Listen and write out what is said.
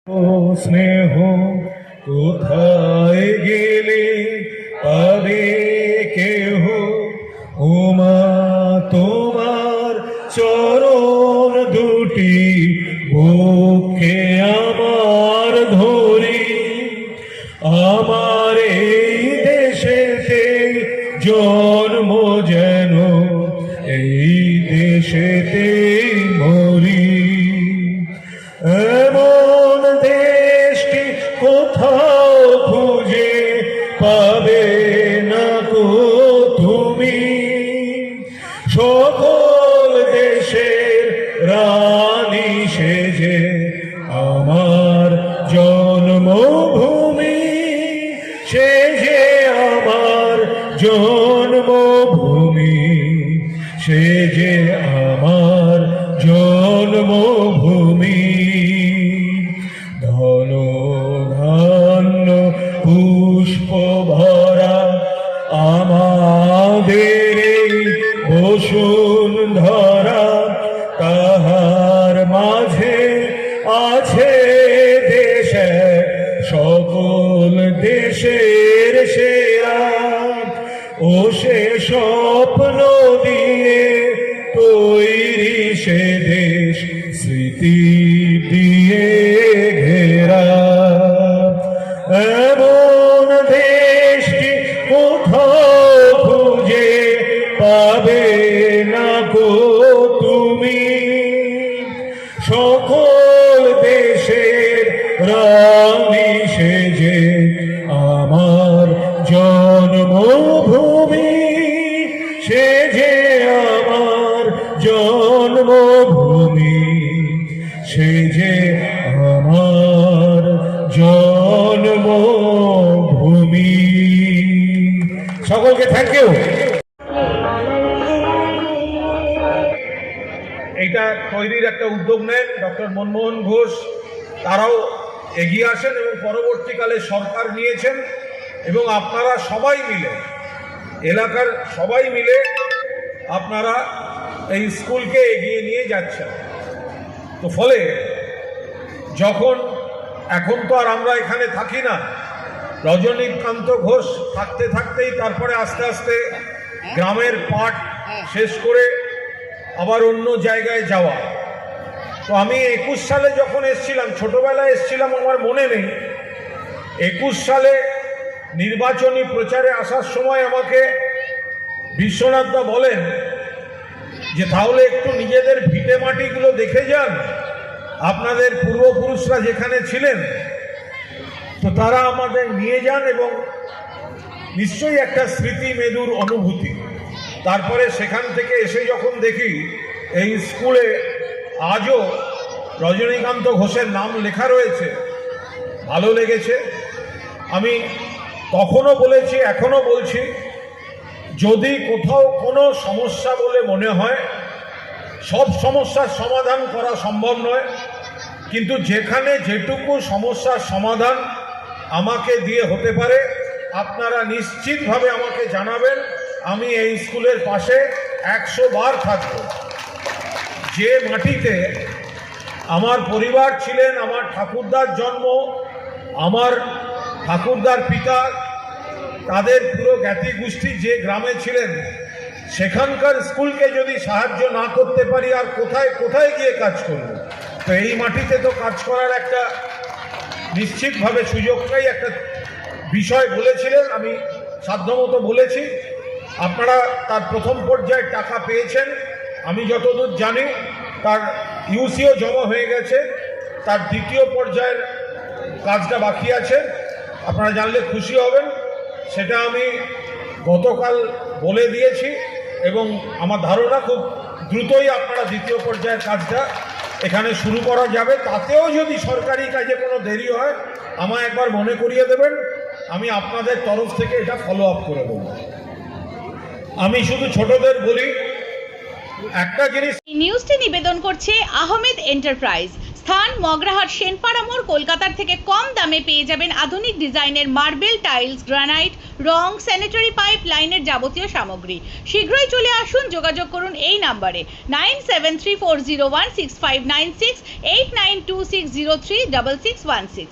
ও স্নেহ কোথায় গেলে পাবে কেহ ওমা তোমার চরণ দুটি বুকে আমার ধরি আমার এই দেশেতে জন্ম যেন এই দেশেতে মরি এমন দেশটি কোথাও খুঁজে পাবে না কো তুমি সকল দেশের রানী সেজে আমার জন্মভূমি সেজে আমার জন্মভূমি সেজে আমার জন্মভূমি ধন ধান্য পুষ্প ভরা আমাদের এই বসুন্ধরা তাহার মাঝে আছে দেশে সকল দেশের সেরা ও সে স্বপ্ন দিয়ে তৈরি সে দেশ স্মৃতি দিয়ে ঘেরা এমন দেশটি কোথাও খুঁজে পাবে না গো তুমি সকল দেশের রানী সেজে আমার জন্মভূমি সেজে আমার জন্মভূমি সেজে আমার জন্মভূমি সকলকে থ্যাংক ইউ। এইটা তৈরির একটা উদ্যোগ নেন ডক্টর মনমোহন ঘোষ, তারাও এগিয়ে আসেন এবং পরবর্তীকালে সরকার নিয়েছেন এবং আপনারা সবাই মিলে এলাকার সবাই মিলে আপনারা এই স্কুলকে এগিয়ে নিয়ে যাচ্ছেন। তো ফলে যখন এখন তো আর আমরা এখানে থাকি না, রজনীকান্ত ঘোষ থাকতে থাকতেই তারপরে আস্তে আস্তে গ্রামের পাঠ শেষ করে আবার অন্য জায়গায় যাওয়া। তো আমি 21 সালে যখন এসছিলাম, ছোটবেলায় এসছিলাম আমার মনে নেই, 21 সালে নির্বাচনী প্রচারে আসার সময় আমাকে বিশ্বনাথদা বলেন যে তাহলে একটু নিজেদের ভিটে মাটিগুলো দেখে যান, আপনাদের পূর্বপুরুষরা যেখানে ছিলেন। তো তারা আমাদের নিয়ে যান এবং নিশ্চয়ই একটা স্মৃতি মেদুর অনুভূতি। তারপরে সেখান থেকে এসে যখন দেখি এই স্কুলে আজও রজনীকান্ত ঘোষের নাম লেখা রয়েছে, ভালো লেগেছে। আমি তখনও বলেছি, এখনও বলছি, যদি কোথাও কোনো সমস্যা বলে মনে হয়, সব সমস্যার সমাধান করা সম্ভব নয়, কিন্তু যেখানে যেটুকু সমস্যার সমাধান আমাকে দিয়ে হতে পারে আপনারা নিশ্চিতভাবে আমাকে জানাবেন। আমি এই স্কুলের পাশে 100 বার থাকব। যে মাটিতে আমার পরিবার ছিলেন, আমার ঠাকুরদার জন্ম, আমার ঠাকুরদার পিতা, তাদের পুরো জ্ঞাতি গোষ্ঠী যে গ্রামে ছিলেন, সেখানকার স্কুলকে যদি সাহায্য না করতে পারি আর কোথায় কোথায় গিয়ে কাজ করব। তো এই মাটিতে তো কাজ করার একটা নিশ্চিতভাবে সুযোগটাই একটা বিষয় বলেছিলেন, আমি সাধ্যমতো বলেছি। আপনারা তার প্রথম পর্যায়ে টাকা পেয়েছেন, আমি যতদূর জানি তার ইউসিও জমা হয়ে গেছে, তার দ্বিতীয় পর্যায়ের কাজটা বাকি আছে। আপনারা জানলে খুশি হবেন, সেটা আমি গতকাল বলে দিয়েছি এবং আমার ধারণা খুব দ্রুতই আপনারা দ্বিতীয় পর্যায়ের কাজটা এখানে শুরু করা যাবে। তাতেও যদি সরকারি কাজে কোনো দেরি হয় আমায় একবার মনে করিয়ে দেবেন, আমি আপনাদের তরফ থেকে এটা ফলো আপ করে দেবো। আমি শুধু ছোটদের বলি একটা জিনিস। নিউজটি নিবেদন করছে আহমেদ এন্টারপ্রাইজ, স্থান মগরাহাট সেনপাড়া মোড়। কলকাতার থেকে কম দামে পেয়ে যাবেন আধুনিক ডিজাইনের মার্বেল, টাইলস, গ্রানাইট, রং, স্যানিটারি পাইপ লাইনের যাবতীয় সামগ্রী। শীঘ্রই চলে আসুন, যোগাযোগ করুন এই নাম্বারে 9734016596, 8926036616।